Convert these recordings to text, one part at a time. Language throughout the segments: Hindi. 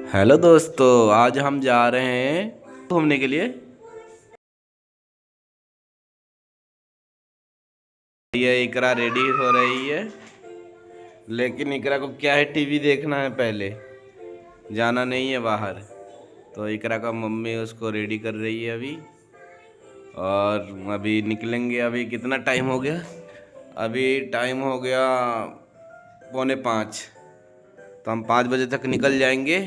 हेलो दोस्तों, आज हम जा रहे हैं घूमने के लिए। ये इकरा रेडी हो रही है, लेकिन इकरा को क्या है, टीवी देखना है पहले, जाना नहीं है बाहर। तो इकरा का मम्मी उसको रेडी कर रही है अभी। और अभी निकलेंगे। अभी कितना टाइम हो गया? अभी टाइम हो गया 4:45। तो हम 5 बजे तक निकल जाएंगे।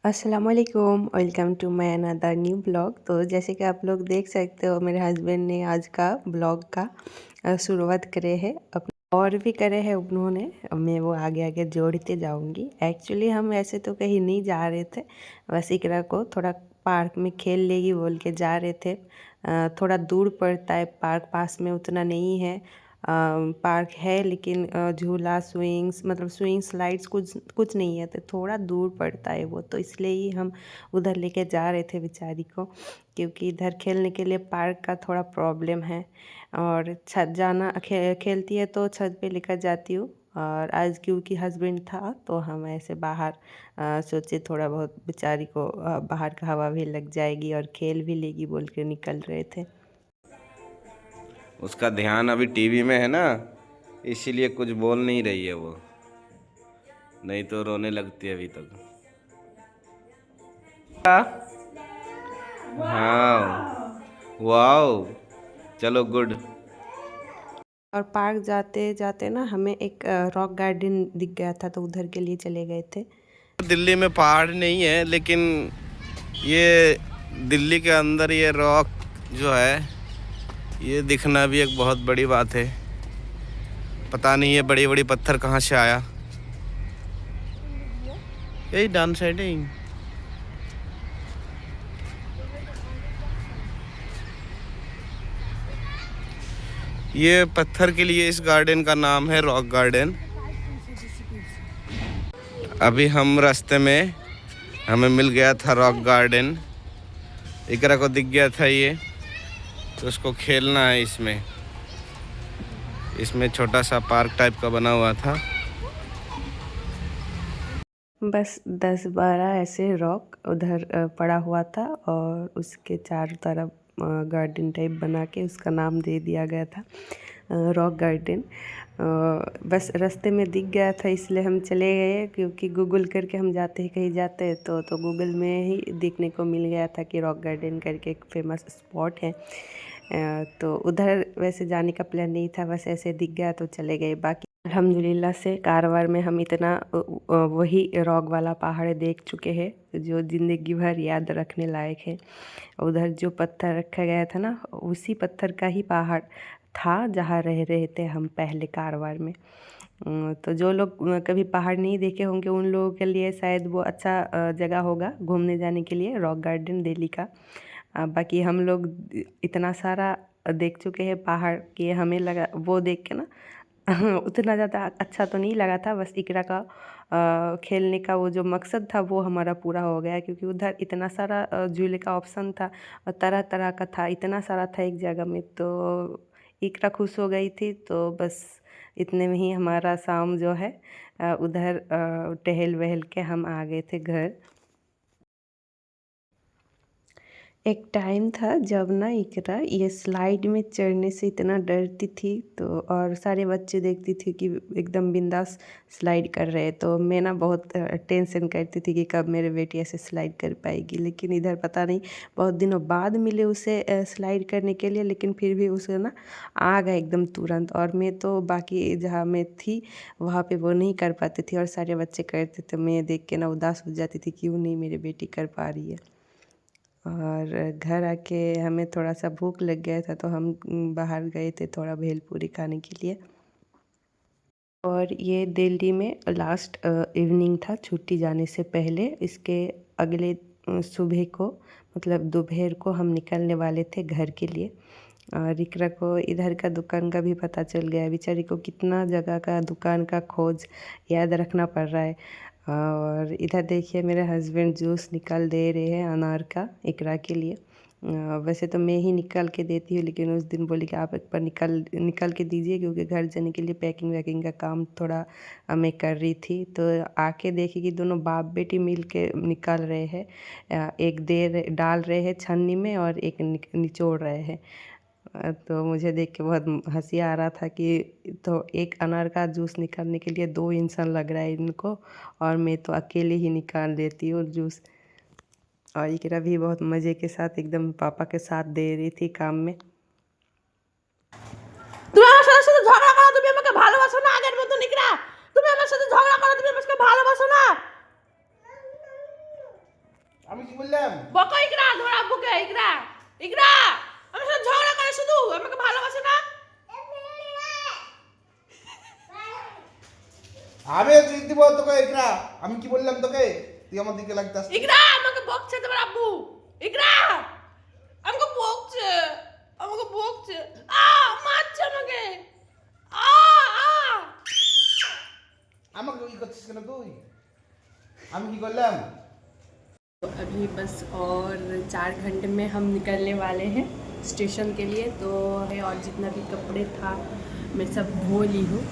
अस्सलामुअलैकुम, welcome to my another new blog. तो जैसे कि आप लोग देख सकते हो, मेरे हस्बैंड ने आज का ब्लॉग का शुरुआत करे है और भी करे हैं उन्होंने। मैं वो आगे आगे जोड़ते जाऊंगी। एक्चुअली हम ऐसे तो कहीं नहीं जा रहे थे, बस इकरा को थोड़ा पार्क में खेल लेगी बोल के जा रहे थे। थोड़ा दूर पड़ता है, पार्क पास में उतना नहीं है। पार्क है लेकिन झूला स्विंग्स मतलब स्विंग स्लाइड्स कुछ कुछ नहीं है, तो थोड़ा दूर पड़ता है वो। तो इसलिए ही हम उधर लेके जा रहे थे बेचारी को, क्योंकि इधर खेलने के लिए पार्क का थोड़ा प्रॉब्लम है। और छत जाना खेलती है तो छत पे लेकर जाती हूँ। और आज क्योंकि हस्बैंड था तो हम ऐसे बाहर सोचे थोड़ा बहुत बेचारी को बाहर का हवा भी लग जाएगी और खेल भी लेगी बोल के निकल रहे थे। उसका ध्यान अभी टीवी में है ना, इसीलिए कुछ बोल नहीं रही है वो, नहीं तो रोने लगती है अभी तक। हाँ, वाओ, चलो गुड। और पार्क जाते जाते ना हमें एक रॉक गार्डन दिख गया था, तो उधर के लिए चले गए थे। दिल्ली में पहाड़ नहीं है, लेकिन ये दिल्ली के अंदर ये रॉक जो है, ये दिखना भी एक बहुत बड़ी बात है। पता नहीं ये बड़ी बड़ी पत्थर कहाँ से आया। यही डाउन साइड है। ये पत्थर के लिए इस गार्डन का नाम है रॉक गार्डन। अभी हम रास्ते में हमें मिल गया था रॉक गार्डन। इकरा को दिख गया था ये, तो उसको खेलना है इसमें। इसमें छोटा सा पार्क टाइप का बना हुआ था। बस 10-12 ऐसे रॉक उधर पड़ा हुआ था और उसके चारों तरफ गार्डन टाइप बना के उसका नाम दे दिया गया था रॉक गार्डन। बस रास्ते में दिख गया था इसलिए हम चले गए, क्योंकि गूगल करके हम जाते ही कहीं जाते हैं तो गूगल में ही देखने को मिल गया था कि रॉक गार्डन करके एक फेमस स्पॉट है। तो उधर वैसे जाने का प्लान नहीं था, बस ऐसे दिख गया तो चले गए। बाकी अल्हम्दुलिल्लाह से कारवार में हम इतना वही रॉक वाला पहाड़ देख चुके हैं जो ज़िंदगी भर याद रखने लायक है। उधर जो पत्थर रखा गया था ना, उसी पत्थर का ही पहाड़ था जहाँ रह रहे थे हम पहले कारवार में। तो जो लोग कभी पहाड़ नहीं देखे होंगे उन लोगों के लिए शायद वो अच्छा जगह होगा घूमने जाने के लिए, रॉक गार्डन दिल्ली का। बाकी हम लोग इतना सारा देख चुके हैं पहाड़ कि हमें लगा वो देख के ना उतना ज़्यादा अच्छा तो नहीं लगा था। बस इकरा का खेलने का वो जो मकसद था वो हमारा पूरा हो गया, क्योंकि उधर इतना सारा झूले का ऑप्शन था और तरह तरह का था, इतना सारा था एक जगह में। तो इकरा खुश हो गई थी, तो बस इतने में ही हमारा शाम जो है उधर टहल वहल के हम आ गए थे घर। एक टाइम था जब ना इकरा ये स्लाइड में चढ़ने से इतना डरती थी, तो और सारे बच्चे देखती थी कि एकदम बिंदास स्लाइड कर रहे हैं, तो मैं ना बहुत टेंशन करती थी कि कब मेरे बेटी ऐसे स्लाइड कर पाएगी। लेकिन इधर पता नहीं बहुत दिनों बाद मिले उसे स्लाइड करने के लिए, लेकिन फिर भी उसे ना आ गया एकदम तुरंत। और मैं तो बाकी जहाँ मैं थी वहाँ पे वो नहीं कर पाती थी और सारे बच्चे करते थे, मैं देख के ना उदास हो जाती थी क्यों नहीं मेरी बेटी कर पा रही है। और घर आके हमें थोड़ा सा भूख लग गया था, तो हम बाहर गए थे थोड़ा भेलपूरी खाने के लिए। और ये दिल्ली में लास्ट इवनिंग था छुट्टी जाने से पहले। इसके अगले सुबह को मतलब दोपहर को हम निकलने वाले थे घर के लिए। और इकरा को इधर का दुकान का भी पता चल गया, बेचारी को कितना जगह का दुकान का खोज याद रखना पड़ रहा है। और इधर देखिए मेरे हस्बैंड जूस निकाल दे रहे हैं अनार का इकरा के लिए। वैसे तो मैं ही निकाल के देती हूँ, लेकिन उस दिन बोली कि आप एक बार निकाल के दीजिए, क्योंकि घर जाने के लिए पैकिंग वैकिंग का काम थोड़ा मैं कर रही थी। तो आके देखी कि दोनों बाप बेटी मिल के निकाल रहे हैं, एक डाल रहे हैं छन्नी में और एक निचोड़ रहे हैं। तो मुझे देख के बहुत हंसी आ रहा था कि तो एक अनार का जूस निकालने के लिए 2 इंसान लग रहा है इनको, और मैं तो अकेले ही निकाल लेती हूँ जूस। और इकरा भी बहुत मज़े के साथ एकदम पापा के साथ दे रही थी काम में। তুমি আমার সাথে সাথে ঝগড়া করো, তুমি আমাকে ভালোবাসো না আগের মতো নিকরা, তুমি আমার সাথে ঝগড়া করো, তুমি আমাকে ভালোবাসো না। আমি কি বললাম? বকো ইকরা, ধরা বুকে ইকরা, ইকরা আমার সাথে ঝগড়া করে শুধু, আমাকে ভালোবাসো না। আমি চিনতে বল তোকে ইকরা, আমি কি বললাম তোকে? তুই আমার দিকে লাগতে আসছিস। ইকরা আমাকে বকছে তোমার আব্বু, ইকরা আমাকে বকছে, আমাকে বকছে, মারছে আমাকে, আ আ আমাকে কি করছিস কেন তুই? আমি কি করলাম? तो अभी बस और 4 घंटे में हम निकलने वाले हैं स्टेशन के लिए। तो और जितना भी कपड़े था मैं सब धो ली हूँ।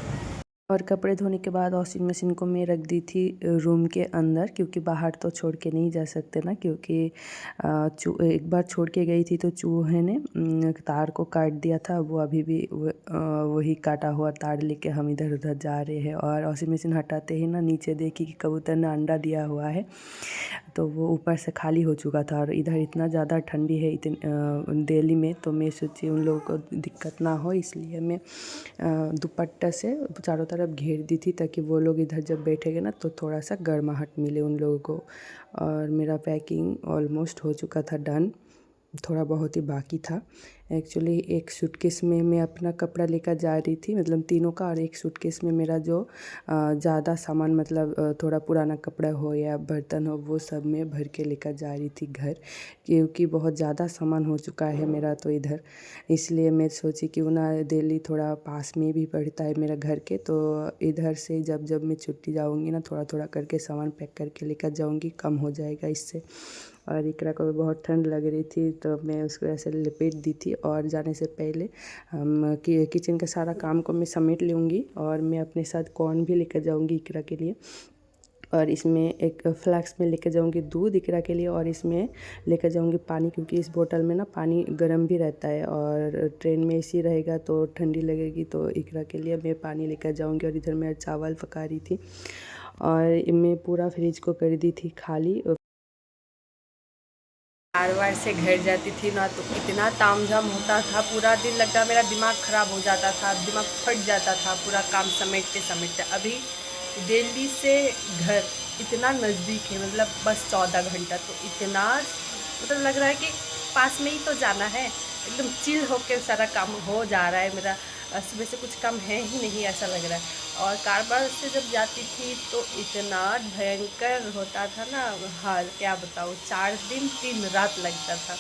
और कपड़े धोने के बाद वॉशिंग मशीन को मैं रख दी थी रूम के अंदर, क्योंकि बाहर तो छोड़ के नहीं जा सकते ना, क्योंकि एक बार छोड़ के गई थी तो चूहे ने तार को काट दिया था। वो अभी भी वही काटा हुआ तार लेके हम इधर उधर जा रहे हैं। और वॉशिंग मशीन हटाते ही ना नीचे देखी कि कबूतर ने अंडा दिया हुआ है, तो वो ऊपर से खाली हो चुका था। और इधर इतना ज़्यादा ठंडी है दिल्ली में, तो मैं सोची उन लोगों को दिक्कत ना हो, इसलिए मैं दुपट्टा से चारों तरफ घेर दी थी, ताकि वो लोग इधर जब बैठेंगे ना तो थोड़ा सा गर्माहट मिले उन लोगों को। और मेरा पैकिंग ऑलमोस्ट हो चुका था डन, थोड़ा बहुत ही बाकी था। एक्चुअली एक सूटकेस में मैं अपना कपड़ा लेकर जा रही थी, मतलब तीनों का, और एक सूटकेस में मेरा जो ज़्यादा सामान, मतलब थोड़ा पुराना कपड़ा हो या बर्तन हो, वो सब मैं भर के लेकर जा रही थी घर, क्योंकि बहुत ज़्यादा सामान हो चुका है मेरा तो इधर। इसलिए मैं सोची कि ना दिल्ली थोड़ा पास में भी पड़ता है मेरा घर के, तो इधर से जब जब मैं छुट्टी जाऊँगी ना थोड़ा थोड़ा करके सामान पैक करके लेकर जाऊँगी, कम हो जाएगा इससे। और इकरा को भी बहुत ठंड लग रही थी, तो मैं उसको ऐसे लपेट दी थी। और जाने से पहले हम किचन का सारा काम को मैं समेट लूँगी, और मैं अपने साथ कॉर्न भी लेकर जाऊँगी इकरा के लिए। और इसमें एक फ्लास्क में लेकर जाऊँगी दूध इकरा के लिए, और इसमें लेकर जाऊँगी पानी, क्योंकि इस बोतल में ना पानी गर्म भी रहता है, और ट्रेन में एसी रहेगा तो ठंडी लगेगी। तो इकरा के लिए मैं पानी लेकर जाऊँगी। और इधर मैं चावल पका रही थी, और मैं पूरा फ्रिज को कर दी थी खाली। बार से घर जाती थी ना तो इतना तामझाम होता था, पूरा दिन लगता मेरा दिमाग ख़राब हो जाता था, दिमाग फट जाता था पूरा काम समेटते समेटते। अभी दिल्ली से घर इतना नज़दीक है, मतलब बस 14 घंटा, तो इतना मतलब लग रहा है कि पास में ही तो जाना है, एकदम चिल होकर सारा काम हो जा रहा है मेरा। सुबह से कुछ काम है ही नहीं ऐसा लग रहा है। और कारबार से जब जाती थी तो इतना भयंकर होता था ना हाल, क्या बताऊँ, 4 दिन 3 रात लगता था।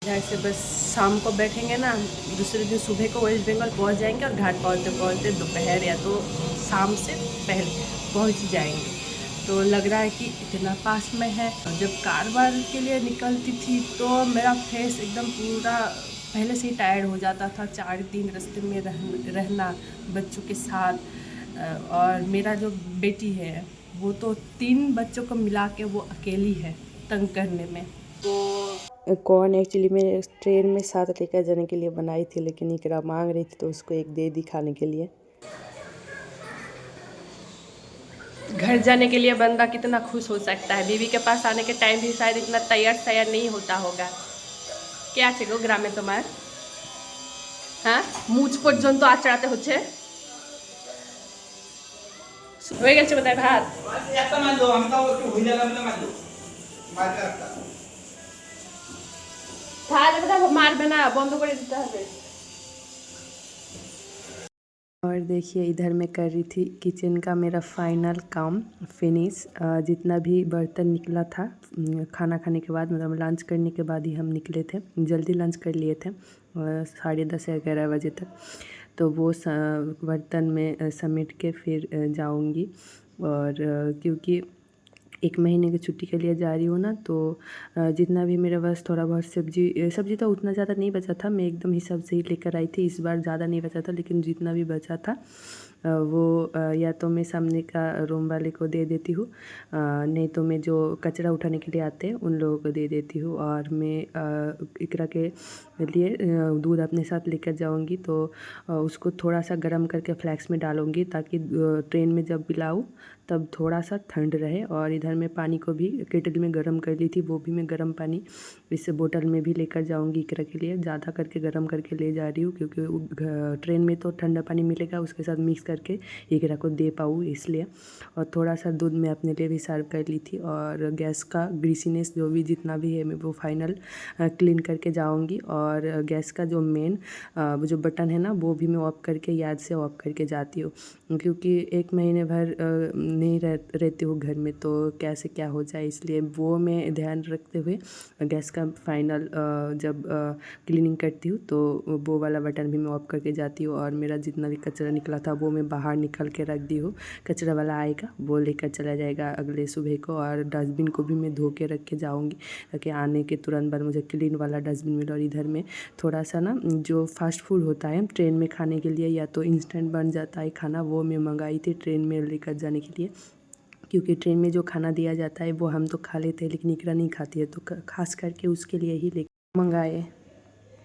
इधर से बस शाम को बैठेंगे ना, दूसरे दिन सुबह को वेस्ट बंगाल पहुंच जाएंगे, और घाट पहुंचते पहुंचते दोपहर या तो शाम से पहले पहुंच जाएंगे। तो लग रहा है कि इतना पास में है। जब कारवार के लिए निकलती थी तो मेरा फेस एकदम पूरा पहले से ही टायर्ड हो जाता था। 4 दिन रास्ते में रहना बच्चों के साथ, और मेरा जो बेटी है वो तो 3 बच्चों को मिला के वो अकेली है तंग करने में। तो कौन एक्चुअली मैं ट्रेन में साथ लेकर जाने के लिए बनाई थी, लेकिन इकरा मांग रही थी तो उसको एक दे दी खाने के लिए। घर जाने के लिए बंदा कितना खुश हो सकता है, बीवी के पास आने के टाइम भी शायद इतना तैयार नहीं होता होगा। क्या আছে গো গ্রামে তোমার? হ্যাঁ, মুজ পর্যন্ত আচড়াতে হচ্ছে। হয়ে গেছে বোধহয় ভাত। একটা মার দাও, আমি তাও একটু হয়ে যাবে না, মার দাও। মার একটা। তাহলে বোধহয় মারবে না, বন্ধ করে দিতে হবে। और देखिए इधर मैं कर रही थी किचन का मेरा फाइनल काम फिनिश। जितना भी बर्तन निकला था खाना खाने के बाद, मतलब लंच करने के बाद ही हम निकले थे, जल्दी लंच कर लिए थे 10:30 या 11 बजे तक। तो वो बर्तन में समेट के फिर जाऊंगी। और क्योंकि 1 महीने की छुट्टी के लिए जा रही हूँ ना, तो जितना भी मेरे पास थोड़ा बहुत सब्जी तो उतना ज़्यादा नहीं बचा था, मैं एकदम हिसाब से ही लेकर आई थी। इस बार ज़्यादा नहीं बचा था, लेकिन जितना भी बचा था वो या तो मैं सामने का रूम वाले को दे देती हूँ, नहीं तो मैं जो कचरा उठाने के लिए आते हैं उन लोगों को दे देती हूँ। और मैं इकरा के लिए दूध अपने साथ लेकर जाऊँगी, तो उसको थोड़ा सा गर्म करके फ्लैक्स में डालूँगी, ताकि ट्रेन में जब पिलाऊँ तब थोड़ा सा ठंड रहे। और इधर मैं पानी को भी केटल में गर्म कर ली थी, वो भी मैं गर्म पानी इस बोतल में भी लेकर जाऊंगी इकरा के लिए। ज़्यादा करके गर्म करके ले जा रही हूँ, क्योंकि ट्रेन में तो ठंडा पानी मिलेगा, उसके साथ मिक्स करके इकरा को दे पाऊँ इसलिए। और थोड़ा सा दूध मैं अपने लिए भी सर्व कर ली थी। और गैस का ग्रीसीनेस जो भी जितना भी है मैं वो फाइनल क्लीन करके जाऊँगी। और गैस का जो मेन जो बटन है ना, वो भी मैं ऑफ करके याद से ऑफ करके जाती हूँ, क्योंकि 1 महीने भर नहीं रहती हूँ घर में, तो कैसे क्या हो जाए, इसलिए वो मैं ध्यान रखते हुए गैस का फाइनल जब क्लीनिंग करती हूँ तो वो वाला बटन भी मैं ऑफ करके जाती हूँ। और मेरा जितना भी कचरा निकला था वो मैं बाहर निकल के रख दी हूँ, कचरा वाला आएगा वो लेकर चला जाएगा अगले सुबह को। और डस्टबिन को भी मैं धो के रख के जाऊँगी, ताकि आने के तुरंत बाद मुझे क्लीन वाला डस्टबिन मिले। और इधर में थोड़ा सा ना जो फास्ट फूड होता है ट्रेन में खाने के लिए, या तो इंस्टेंट बन जाता है खाना, वो मैं मंगाई थी ट्रेन में लेकर जाने के लिए, क्योंकि ट्रेन में जो खाना दिया जाता है वो हम तो खा लेते हैं, लेकिन इकरा नहीं खाती है, तो खास करके उसके लिए ही ले मंगाए।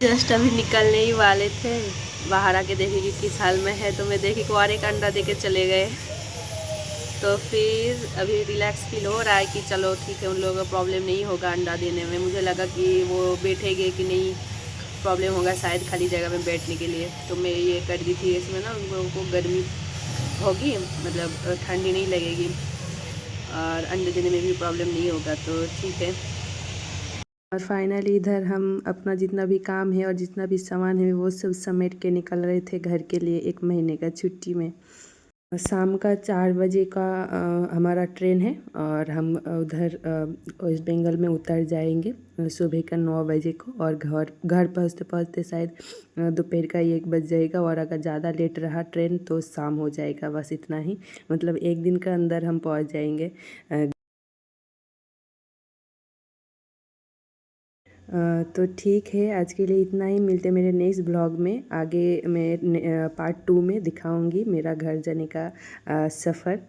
जस्ट अभी निकलने ही वाले थे, बाहर आके देखे कि किस हाल में है, तो मैं देखी को और एक अंडा दे के चले गए। तो फिर अभी रिलैक्स फील हो रहा है कि चलो ठीक है, उन लोगों को प्रॉब्लम नहीं होगा अंडा देने में। मुझे लगा कि वो बैठेंगे कि नहीं, प्रॉब्लम होगा शायद खाली जगह में बैठने के लिए, तो मैं ये कर दी थी। इसमें ना उन लोगों को गर्मी होगी, मतलब ठंडी नहीं लगेगी, और अंडे देने में भी प्रॉब्लम नहीं होगा, तो ठीक है। और फाइनली इधर हम अपना जितना भी काम है और जितना भी सामान है वो सब समेट के निकल रहे थे घर के लिए 1 महीने का छुट्टी में। शाम का 4 बजे का हमारा ट्रेन है, और हम उधर वेस्ट बंगाल में उतर जाएंगे सुबह का 9 बजे को। और घर पहुँचते पहुँचते शायद दोपहर का 1 बज जाएगा, और अगर ज़्यादा लेट रहा ट्रेन तो शाम हो जाएगा। बस इतना ही, मतलब 1 दिन का अंदर हम पहुँच जाएंगे। तो ठीक है, आज के लिए इतना ही। मिलते मेरे नेक्स्ट ब्लॉग में। आगे मैं पार्ट 2 में दिखाऊंगी मेरा घर जाने का सफ़र।